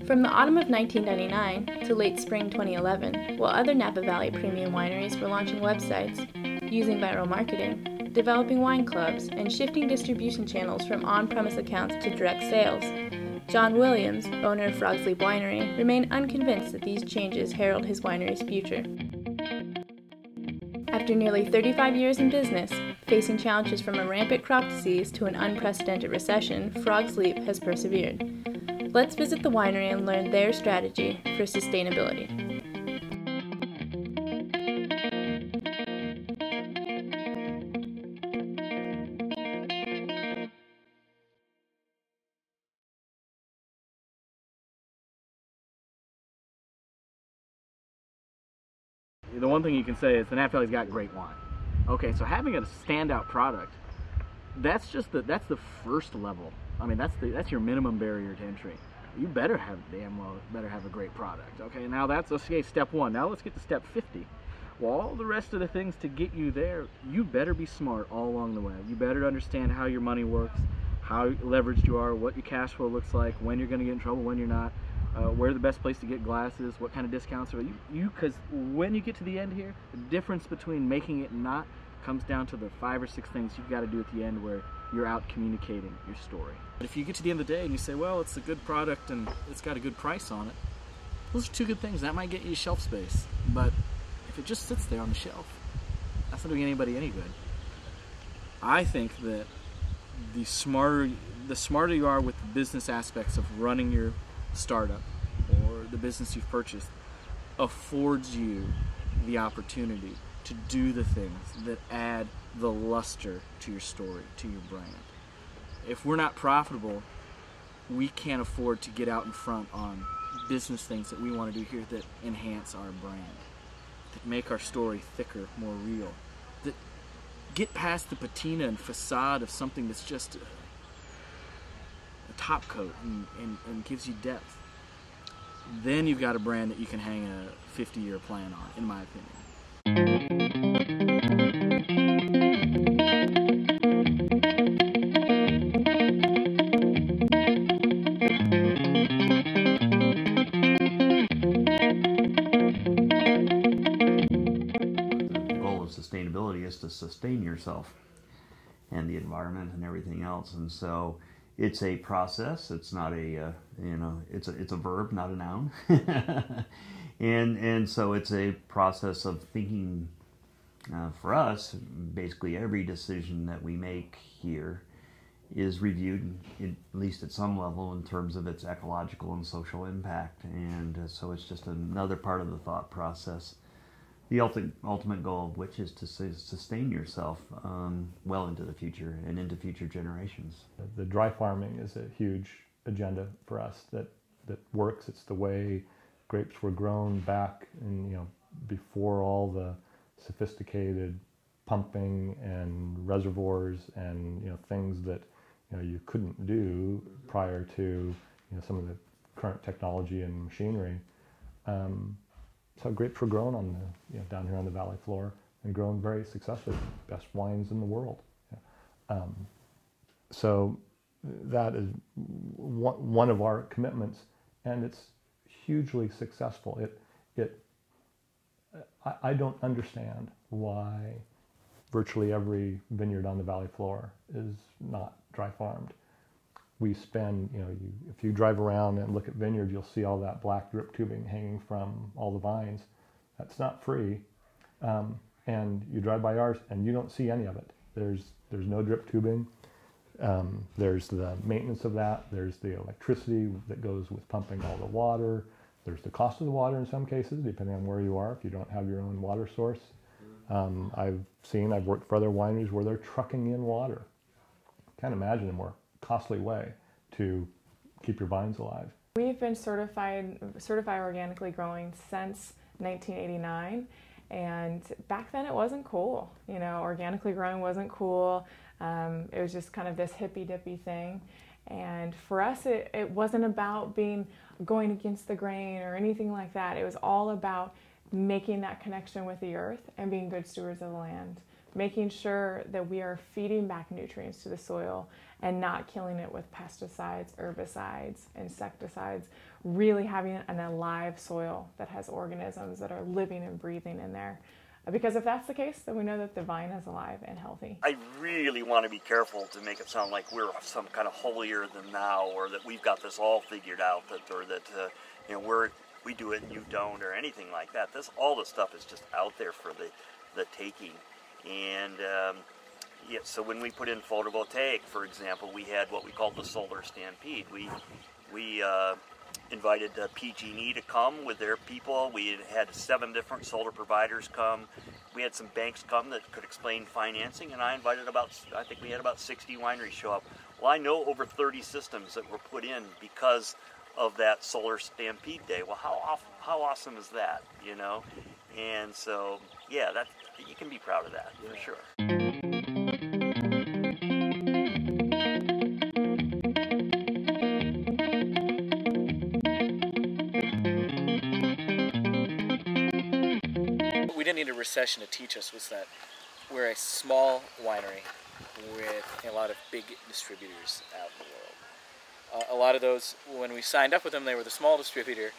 From the autumn of 1999 to late spring 2011, while other Napa Valley premium wineries were launching websites, using viral marketing, developing wine clubs, and shifting distribution channels from on-premise accounts to direct sales, John Williams, owner of Frog's Leap Winery, remained unconvinced that these changes herald his winery's future. After nearly 35 years in business, facing challenges from a rampant crop disease to an unprecedented recession, Frog's Leap has persevered. Let's visit the winery and learn their strategy for sustainability. The one thing you can say is the Napa Valley's got great wine. Okay, so having a standout product, that's the first level. I mean, that's your minimum barrier to entry. You better have a great product. Okay, now that's step 1. Now let's get to step 50. Well, all the rest of the things to get you there, you better be smart all along the way. You better understand how your money works, how leveraged you are, what your cash flow looks like, when you're going to get in trouble, when you're not, where the best place to get glasses, what kind of discounts are you, because when you get to the end here, the difference between making it and not comes down to the 5 or 6 things you've got to do at the end where you're out communicating your story. But if you get to the end of the day and you say, well, it's a good product and it's got a good price on it, those are 2 good things. That might get you shelf space, but if it just sits there on the shelf, that's not doing anybody any good. I think that the smarter you are with the business aspects of running your startup or the business you've purchased, affords you the opportunity to do the things that add the luster to your story, to your brand. If we're not profitable, we can't afford to get out in front on business things that we want to do here that enhance our brand, that make our story thicker, more real, that get past the patina and facade of something that's just a top coat and gives you depth. Then you've got a brand that you can hang a 50-year plan on, in my opinion. The goal of sustainability is to sustain yourself and the environment and everything else, and so it's a process. It's not a it's a verb, not a noun. and so it's a process of thinking. For us, basically every decision that we make here is reviewed, at least at some level, in terms of its ecological and social impact, and so it's just another part of the thought process. The ultimate goal of which is to sustain yourself well into the future and into future generations. The dry farming is a huge agenda for us that works. It's the way grapes were grown back in, before all the sophisticated pumping and reservoirs and things that you couldn't do prior to some of the current technology and machinery. So grapes were grown on the down here on the valley floor and grown very successfully, best wines in the world. So that is one of our commitments, and it's hugely successful. I don't understand why virtually every vineyard on the valley floor is not dry farmed. We spend, if you drive around and look at vineyards, you'll see all that black drip tubing hanging from all the vines. That's not free. And you drive by ours and you don't see any of it. There's no drip tubing. There's the maintenance of that. There's the electricity that goes with pumping all the water. There's the cost of the water in some cases, depending on where you are, if you don't have your own water source. I've worked for other wineries where they're trucking in water. Can't imagine a more costly way to keep your vines alive. We've been certified organically growing since 1989, and back then it wasn't cool. Organically growing wasn't cool. It was just kind of this hippy-dippy thing. And for us, it wasn't about going against the grain or anything like that. It was all about making that connection with the earth and being good stewards of the land. making sure that we are feeding back nutrients to the soil and not killing it with pesticides, herbicides, insecticides, really having an alive soil that has organisms that are living and breathing in there. Because if that's the case, then we know that the vine is alive and healthy. I really want to be careful to make it sound like we're some kind of holier than thou, or that we've got this all figured out, or that we do it and you don't, or anything like that. All this stuff is just out there for the taking. And so when we put in photovoltaic, for example, we had what we called the solar stampede. We invited PG&E to come with their people. We had 7 different solar providers come. We had some banks come that could explain financing, and I think we had about 60 wineries show up. Well, I know over 30 systems that were put in because of that solar stampede day. Well, how awesome is that, you know? And so, yeah, you can be proud of that, for sure. We didn't need a recession to teach us was that we're a small winery with a lot of big distributors out in the world. A lot of those, when we signed up with them, they were the small distributor,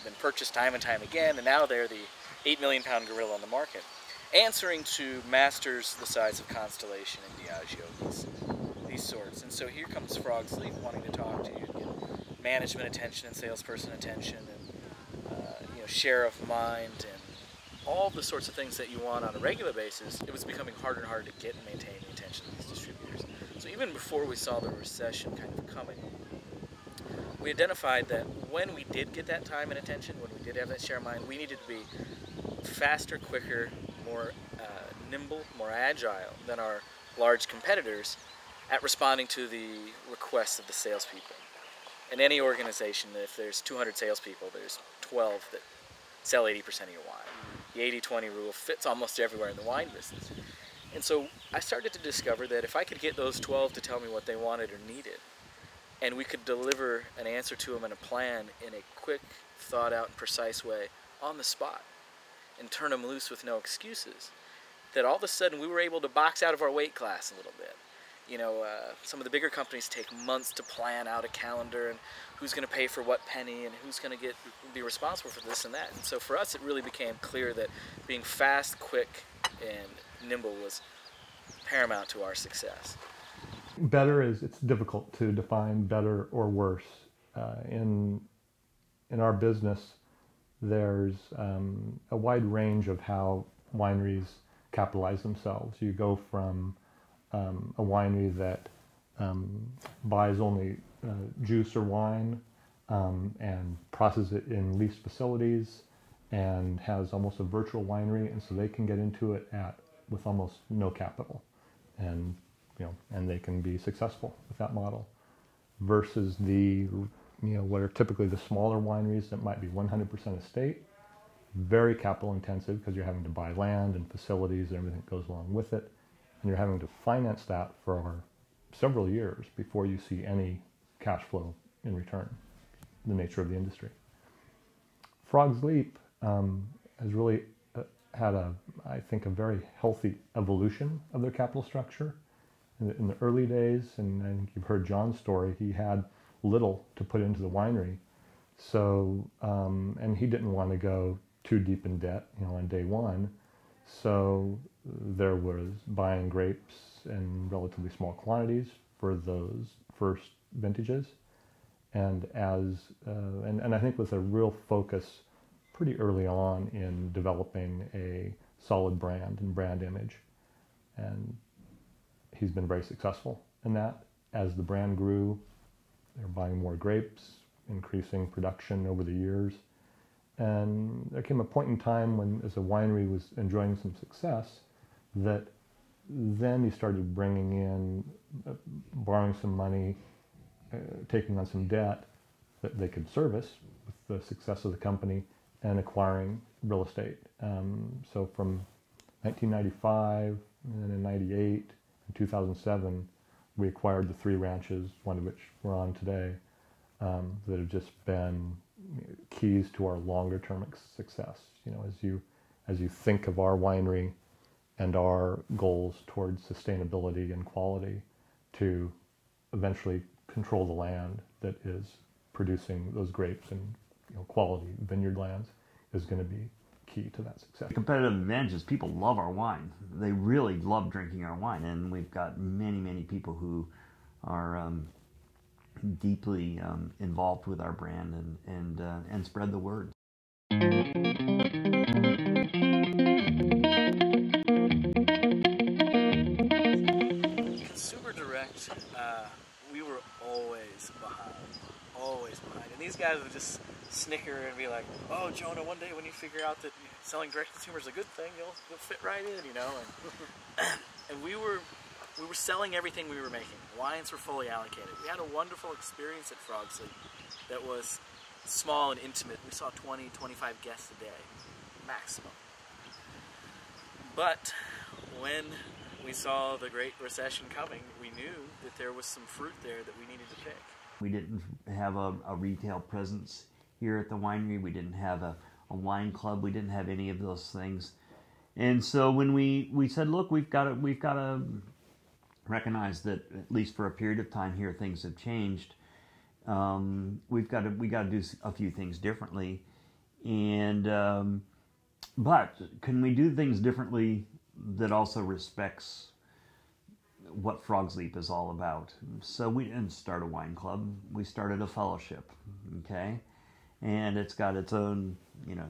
been purchased time and time again, and now they're the 8 million pound gorilla on the market, answering to masters the size of Constellation and Diageo, these sorts. And so here comes Frog's Leap wanting to talk to you, get management attention and salesperson attention, and share of mind, and all the sorts of things that you want on a regular basis. It was becoming harder and harder to get and maintain the attention of these distributors. So even before we saw the recession kind of coming, we identified that when we did get that time and attention, when we did have that share of mind, we needed to be faster, quicker, more nimble, more agile than our large competitors at responding to the requests of the salespeople. In any organization, if there's 200 salespeople, there's 12 that sell 80% of your wine. The 80-20 rule fits almost everywhere in the wine business. And so I started to discover that if I could get those 12 to tell me what they wanted or needed, and we could deliver an answer to them and a plan in a quick, thought-out, and precise way on the spot, and turn them loose with no excuses, that all of a sudden we were able to box out of our weight class a little bit. Some of the bigger companies take months to plan out a calendar and who's going to pay for what penny and who's going to be responsible for this and that. And so for us, it really became clear that being fast, quick, and nimble was paramount to our success. Better it's difficult to define better or worse. In our business, there's a wide range of how wineries capitalize themselves. You go from a winery that buys only juice or wine and processes it in leased facilities and has almost a virtual winery, and so they can get into it with almost no capital, and they can be successful with that model. Versus what are typically the smaller wineries that might be 100% estate, very capital intensive because you're having to buy land and facilities and everything that goes along with it. And you're having to finance that for several years before you see any cash flow in return, the nature of the industry. Frog's Leap has really had I think, a very healthy evolution of their capital structure. In the early days, and I think you've heard John's story, he had little to put into the winery. So, and he didn't want to go too deep in debt, on day one. So there was buying grapes in relatively small quantities for those first vintages, and I think with a real focus pretty early on in developing a solid brand and brand image, and he's been very successful in that. As the brand grew, they're buying more grapes, increasing production over the years. And there came a point in time when, as a winery was enjoying some success, that then he started bringing in, borrowing some money, taking on some debt that they could service with the success of the company, and acquiring real estate. So from 1995, and then in 98, in 2007, we acquired the 3 ranches, one of which we're on today, that have just been keys to our longer term success. As you think of our winery and our goals towards sustainability and quality to eventually control the land that is producing those grapes and quality vineyard lands is going to be key to that success. The competitive advantage is people love our wine. They really love drinking our wine, and we've got many people who are deeply involved with our brand and spread the word. Consumer direct, we were always behind. And these guys would just snicker and be like, "Oh, Jonah, one day when you figure out that selling direct to consumer is a good thing, you'll fit right in, you know." And we were selling everything we were making. Wines were fully allocated. We had a wonderful experience at Frog Sleep that was small and intimate. We saw 20, 25 guests a day, maximum. But when we saw the Great Recession coming, we knew that there was some fruit there that we needed to pick. We didn't have a retail presence here at the winery. We didn't have a wine club. We didn't have any of those things. And so when we said, look, we've got to recognize that at least for a period of time here, things have changed. We got to do a few things differently. And but can we do things differently that also respects what Frog's Leap is all about? So we didn't start a wine club. We started a fellowship, okay? And it's got its own,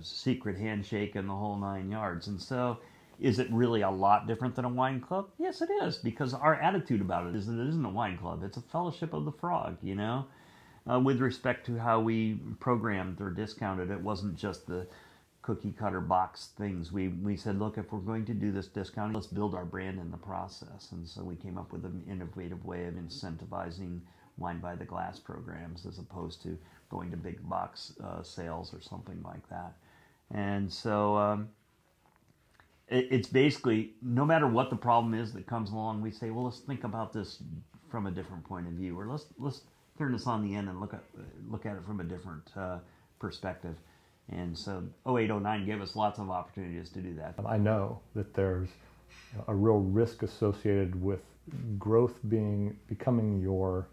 secret handshake and the whole 9 yards. And so is it really a lot different than a wine club? Yes, it is, because our attitude about it is that it isn't a wine club. It's a fellowship of the frog, with respect to how we programmed or discounted. It wasn't just the cookie cutter box things. We said, look, if we're going to do this discounting, let's build our brand in the process. And so we came up with an innovative way of incentivizing wine by the glass programs as opposed to going to big box sales or something like that. And so it's basically, no matter what the problem is that comes along, we say, well, let's think about this from a different point of view, or let's turn this on the end and look at it from a different perspective. And so 0809 gave us lots of opportunities to do that. I know that there's a real risk associated with growth becoming your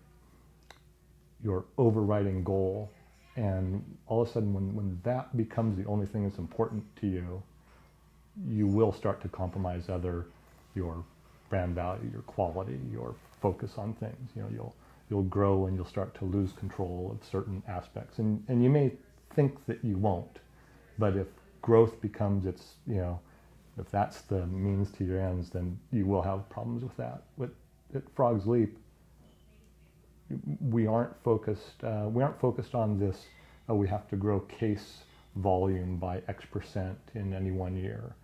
overriding goal, and all of a sudden when that becomes the only thing that's important to you, you will start to compromise your brand value, your quality, your focus on things. You'll grow and you'll start to lose control of certain aspects, and you may think that you won't, but if growth becomes if that's the means to your ends, then you will have problems with that. At Frog's Leap, we aren't focused on this. We have to grow case volume by X% in any 1 year.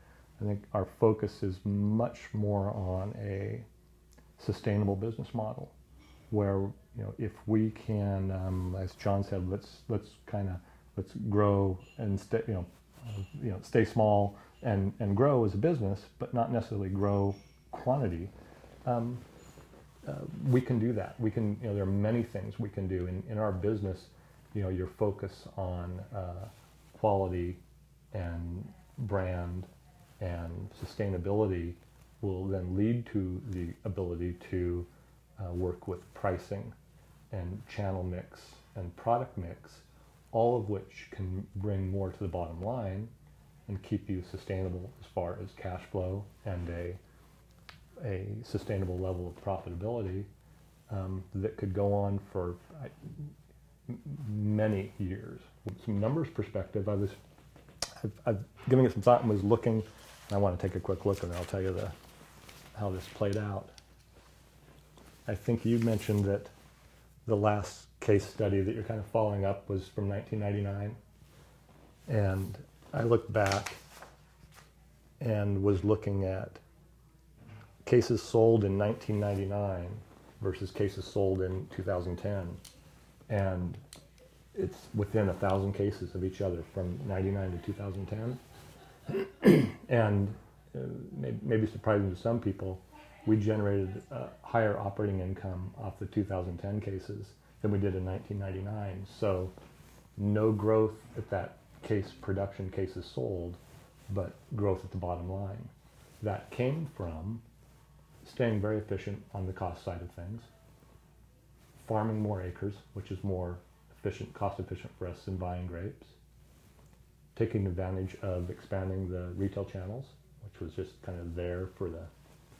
I think our focus is much more on a sustainable business model, where if we can, as John said, let's grow and stay small and grow as a business, but not necessarily grow quantity. We can do that. We can. There are many things we can do in our business. Your focus on quality and brand and sustainability will then lead to the ability to work with pricing and channel mix and product mix, all of which can bring more to the bottom line and keep you sustainable as far as cash flow and a sustainable level of profitability that could go on for many years. From some numbers perspective, I've given it some thought and was looking, and I want to take a quick look and I'll tell you how this played out. I think you mentioned that the last case study that you're kind of following up was from 1999, and I looked back and was looking at cases sold in 1999 versus cases sold in 2010, and it's within 1,000 cases of each other from 99 to 2010. And maybe surprising to some people, we generated higher operating income off the 2010 cases than we did in 1999. So no growth at that production cases sold, but growth at the bottom line. that came from staying very efficient on the cost side of things, farming more acres, which is more efficient, cost efficient for us than buying grapes, taking advantage of expanding the retail channels, which was just kind of there for the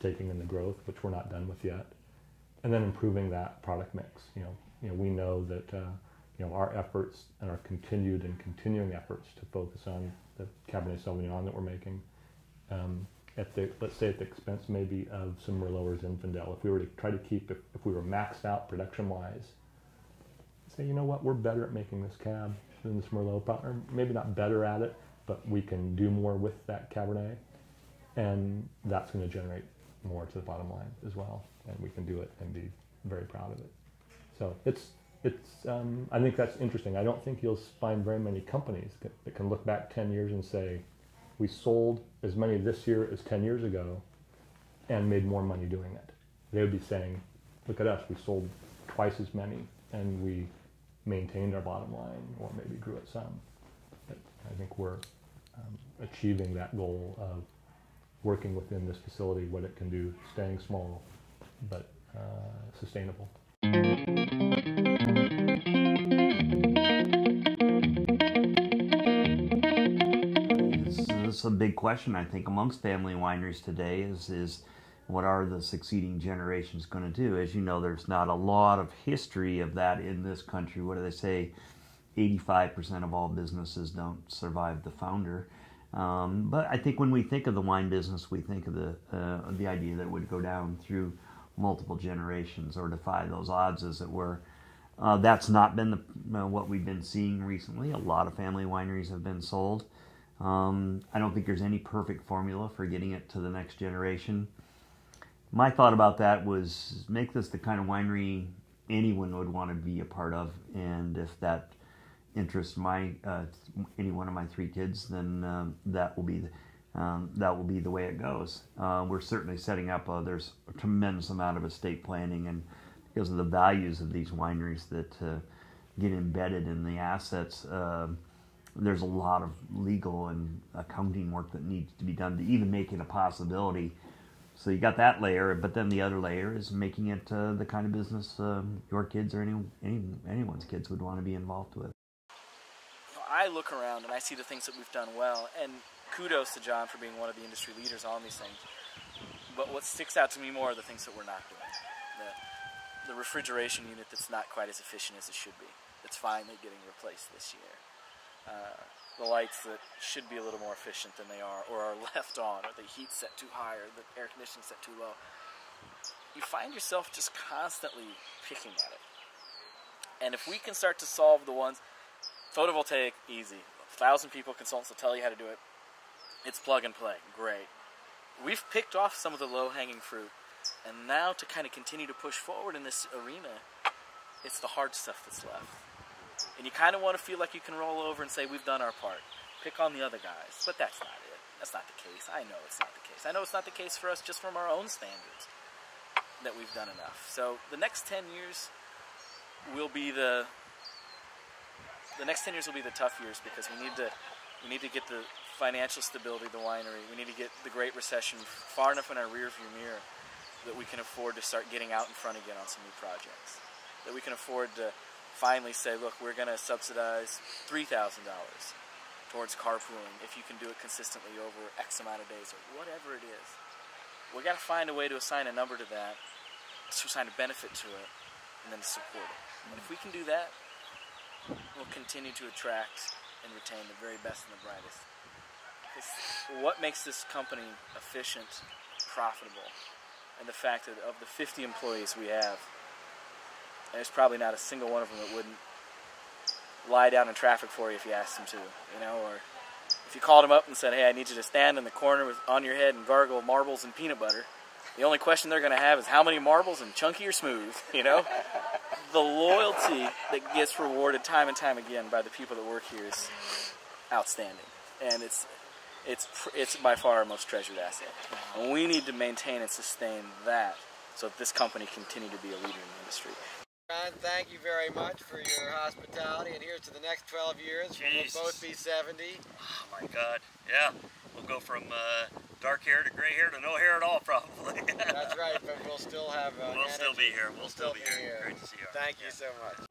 taking in the growth, which we're not done with yet, and then improving that product mix. We know that our efforts and our continuing efforts to focus on the Cabernet Sauvignon that we're making, let's say at the expense maybe of some Merlot or Zinfandel. If we were to try to keep, if we were maxed out production-wise, say, you know what, we're better at making this cab than this Merlot, or maybe not better at it, but we can do more with that Cabernet, and that's going to generate more to the bottom line as well, and we can do it and be very proud of it. So I think that's interesting. I don't think you'll find very many companies that can look back 10 years and say, we sold as many this year as 10 years ago and made more money doing it. They would be saying, look at us, we sold twice as many and we maintained our bottom line, or maybe grew it some. But I think we're achieving that goal of working within this facility, what it can do, staying small, but sustainable. This is a big question, I think, amongst family wineries today is what are the succeeding generations going to do? As you know, there's not a lot of history of that in this country. What do they say? 85% of all businesses don't survive the founder. But I think when we think of the wine business, we think of the idea that it would go down through multiple generations or defy those odds, as it were. That's not been what we've been seeing recently. A lot of family wineries have been sold. I don't think there's any perfect formula for getting it to the next generation. My thought about that was make this the kind of winery anyone would want to be a part of, and if that interests any one of my three kids, then that will be the way it goes. We're certainly setting up. There's a tremendous amount of estate planning, and because of the values of these wineries that get embedded in the assets, there's a lot of legal and accounting work that needs to be done to even make it a possibility. So you got that layer, but then the other layer is making it the kind of business your kids or anyone's kids would want to be involved with. I look around and I see the things that we've done well, and kudos to John for being one of the industry leaders on these things. But what sticks out to me more are the things that we're not doing. The refrigeration unit that's not quite as efficient as it should be. It's finally getting replaced this year. The lights that should be a little more efficient than they are, or are left on, or the heat set too high, or the air conditioning set too low. You find yourself just constantly picking at it. And if we can start to solve the ones, photovoltaic, easy. 1,000 people, consultants will tell you how to do it. It's plug and play, great. We've picked off some of the low-hanging fruit, and now to kind of continue to push forward in this arena, it's the hard stuff that's left. And you kind of want to feel like you can roll over and say, we've done our part. Pick on the other guys. But that's not it. That's not the case. I know it's not the case. I know it's not the case for us just from our own standards that we've done enough. So the next 10 years will be the next 10 years will be the tough years, because we need to get the financial stability of the winery. We need to get the Great Recession far enough in our rearview mirror that we can afford to start getting out in front again on some new projects. That we can afford to finally say, look, we're going to subsidize $3,000 towards carpooling if you can do it consistently over X amount of days, or whatever it is. We've got to find a way to assign a number to that, to assign a benefit to it, and then to support it. And if we can do that, we'll continue to attract and retain the very best and the brightest. Because what makes this company efficient, profitable, and the fact that of the 50 employees we have, there's probably not a single one of them that wouldn't lie down in traffic for you if you asked them to, or if you called them up and said, hey, I need you to stand in the corner on your head and gargle marbles and peanut butter, the only question they're going to have is how many marbles and chunky or smooth, The loyalty that gets rewarded time and time again by the people that work here is outstanding, and it's by far our most treasured asset. And we need to maintain and sustain that so that this company continue to be a leader in the industry. Ron, thank you very much for your hospitality, and here's to the next 12 years. Jeez. We'll both be 70. Oh my God, yeah. We'll go from dark hair to gray hair to no hair at all, probably. That's right, but we'll still have. We'll still be here. We'll still be here. here. Great to see you. Thank you so much.